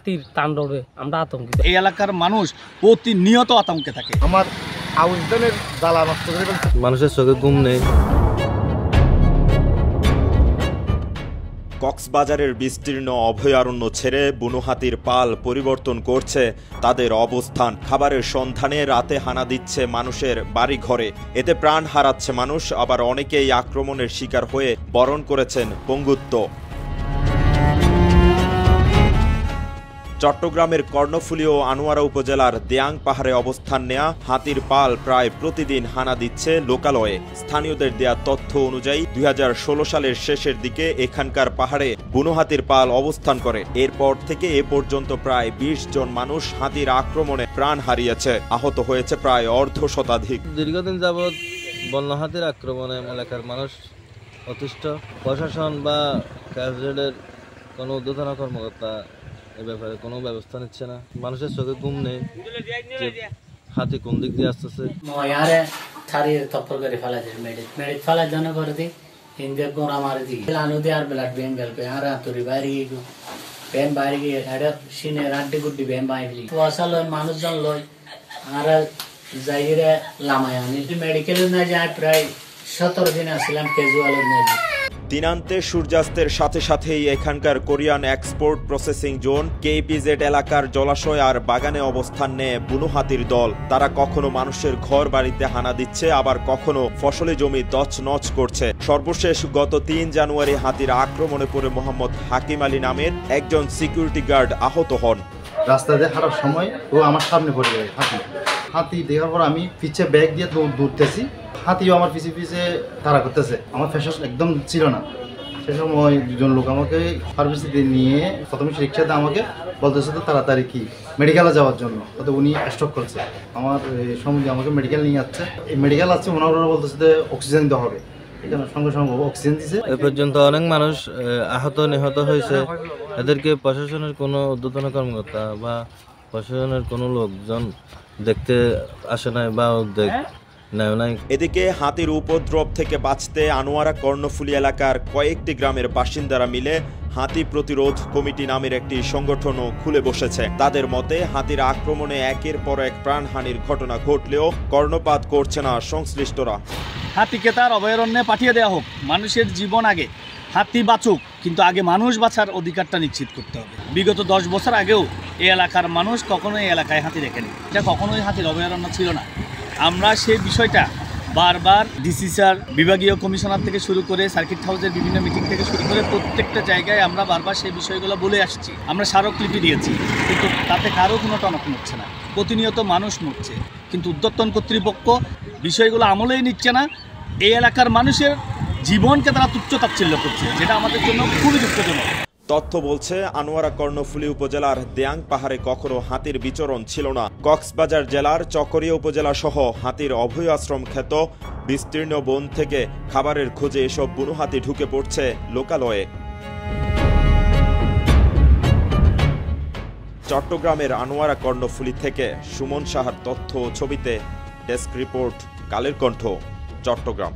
হাতির তাণ্ডবে আমরা আতঙ্কিত। এই এলাকার মানুষ প্রতিনিয়ত আতঙ্কে থাকে। আমার আউশদানের জ্বালা নষ্ট করে ফেলছে, মানুষের চোখে ঘুম নেই। কক্সবাজারের বিস্তীর্ণ অভয়ারণ্য ছেড়ে বুনো হাতির পাল পরিবর্তন করছে তাদের অবস্থান। খাবারের সন্ধানে রাতে হানা দিচ্ছে মানুষের বাড়িঘরে, এতে প্রাণ হারাচ্ছে মানুষ, আবার অনেকেই আক্রমণের শিকার হয়ে বরণ করেছেন পঙ্গুত্ব। চট্টগ্রামের কর্ণফুলী ও আনোয়ারা উপজেলার দেয়াং পাহাড়ে অবস্থান নেয়া হাতির পাল প্রায় প্রতিদিন হানা দিচ্ছে লোকালয়ে। স্থানীয়দের দেয়া তথ্য অনুযায়ী 2016 সালের শেষের দিকে এখানকার পাহাড়ে বুনো হাতির পাল অবস্থান করে। এরপর থেকে এ পর্যন্ত প্রায় 20 জন মানুষ হাতির আক্রমণে প্রাণ হারিয়েছে, আহত হয়েছে প্রায় অর্ধশতাধিক। দীর্ঘদিন যাবৎ বন্য হাতির আক্রমণে এলাকার মানুষ অতিষ্ঠ। প্রশাসন বা ক্যাজেডের কোনো ঊর্ধ্বতন কর্মকর্তা এ ব্যাপারে কোনো ব্যবস্থা নিচ্ছে না। মানুষের চোখে ঘুম নেই, হাতি কোন দিক দিয়ে আসতেছে। মানুষজন লয় আর যাইরে লামায় আনি মেডিকেলে না যায়। প্রায় 17 দিন আসছিলাম ক্যাজুয়ালের না। দিনান্তে সূর্যাস্তের সাথে সাথেই এখানকার কোরিয়ান এক্সপোর্ট প্রসেসিং জোন কেপিজেড এলাকার জলাশয় আর বাগানে অবস্থান নেয় বুনো হাতির দল। তারা কখনো মানুষের ঘর বাড়িতে হানা দিচ্ছে, আবার কখনো ফসলি জমি তছনছ করছে। সর্বশেষ গত 3 জানুয়ারি হাতির আক্রমণে পড়ে মোহাম্মদ হাকিম আলী নামের একজন সিকিউরিটি গার্ড আহত হন। রাস্তা দিয়ে হাঁটার সময় ও আমার সামনে পড়ে যায় হাতি দেখার পর আমি পিছে ব্যাগ দিয়ে দৌড়তেছি, হাতিও আমার পিছে পিছে তাড়া করতেছে। আমার ফেসস একদম ছিল না। সে সময় দুজন লোক আমাকে ফার্মেসিতে নিয়ে প্রথমে রিক্সাতে আমাকে বলতেছে তো তাড়াতাড়ি কি মেডিকেলে যাওয়ার জন্য, তো উনি স্ট্রোক করছে। আমার সঙ্গে আমাকে মেডিকেল নিয়ে যাচ্ছে। এই মেডিকেল আছে, ওনারা বলতেছে যে অক্সিজেন দেওয়া হবে, এখানে সঙ্গে সঙ্গে অক্সিজেন দিছে। এ পর্যন্ত অনেক মানুষ আহত নিহত হয়েছে। এদেরকে প্রশাসনের কোনো ঊর্ধ্বতন কর্মকর্তা বা প্রশাসনের কোনো লোকজন দেখতে আসে নাই বা উদ্যোগ নেয় নাই। এদিকে হাতির উপদ্রব থেকে বাঁচতে আনোয়ারা কর্ণফুলী এলাকার কয়েকটি গ্রামের বাসিন্দারা মিলে হাতি প্রতিরোধ কমিটি নামের একটি সংগঠনও খুলে বসেছে। তাদের মতে হাতির আক্রমণে একের পর এক প্রাণহানির ঘটনা ঘটলেও কর্ণপাত করছে না সংশ্লিষ্টরা। হাতিকে তার অভয়ারণ্যে পাঠিয়ে দেওয়া হোক, মানুষের জীবন আগে, হাতি বাঁচুক, কিন্তু আগে মানুষ বাঁচার অধিকারটা নিশ্চিত করতে হবে। বিগত 10 বছর আগেও এই এলাকার মানুষ কখনোই এই এলাকায় হাতি দেখেনি। এটা কখনোই হাতির অভয়ারণ্য ছিল না। আমরা সেই বিষয়টা বারবার ডিসি স্যার, বিভাগীয় কমিশনার থেকে শুরু করে সার্কিট হাউসের বিভিন্ন মিটিং থেকে শুরু করে প্রত্যেকটা জায়গায় আমরা বারবার সেই বিষয়গুলো বলে আসছি। আমরা স্মারকলিপি দিয়েছি, কিন্তু তাতে কারো কোনো টনক নড়ছে না। প্রতিনিয়ত মানুষ মরছে, কিন্তু উদ্যোক্তন কর্তৃপক্ষ বিষয়গুলো আমলেই নিচ্ছে না। এই এলাকার মানুষের জীবনকে তারা তুচ্ছ-তাচ্ছিল্য করছে, যেটা আমাদের জন্য খুবই দুঃখজনক। তথ্য বলছে আনোয়ারা কর্ণফুলী উপজেলার দেয়াং পাহাড়ে কখনো হাতির বিচরণ ছিল না। কক্সবাজার জেলার চকরিয়া উপজেলা সহ হাতির অভয় আশ্রম খ্যাত বিস্তীর্ণ বন থেকে খাবারের খোঁজে এসব বুনো হাতি ঢুকে পড়ছে লোকালয়ে। চট্টগ্রামের আনোয়ারা কর্ণফুলী থেকে সুমন সাহার তথ্য ও ছবিতে ডেস্ক রিপোর্ট, কালের কণ্ঠ, চট্টগ্রাম।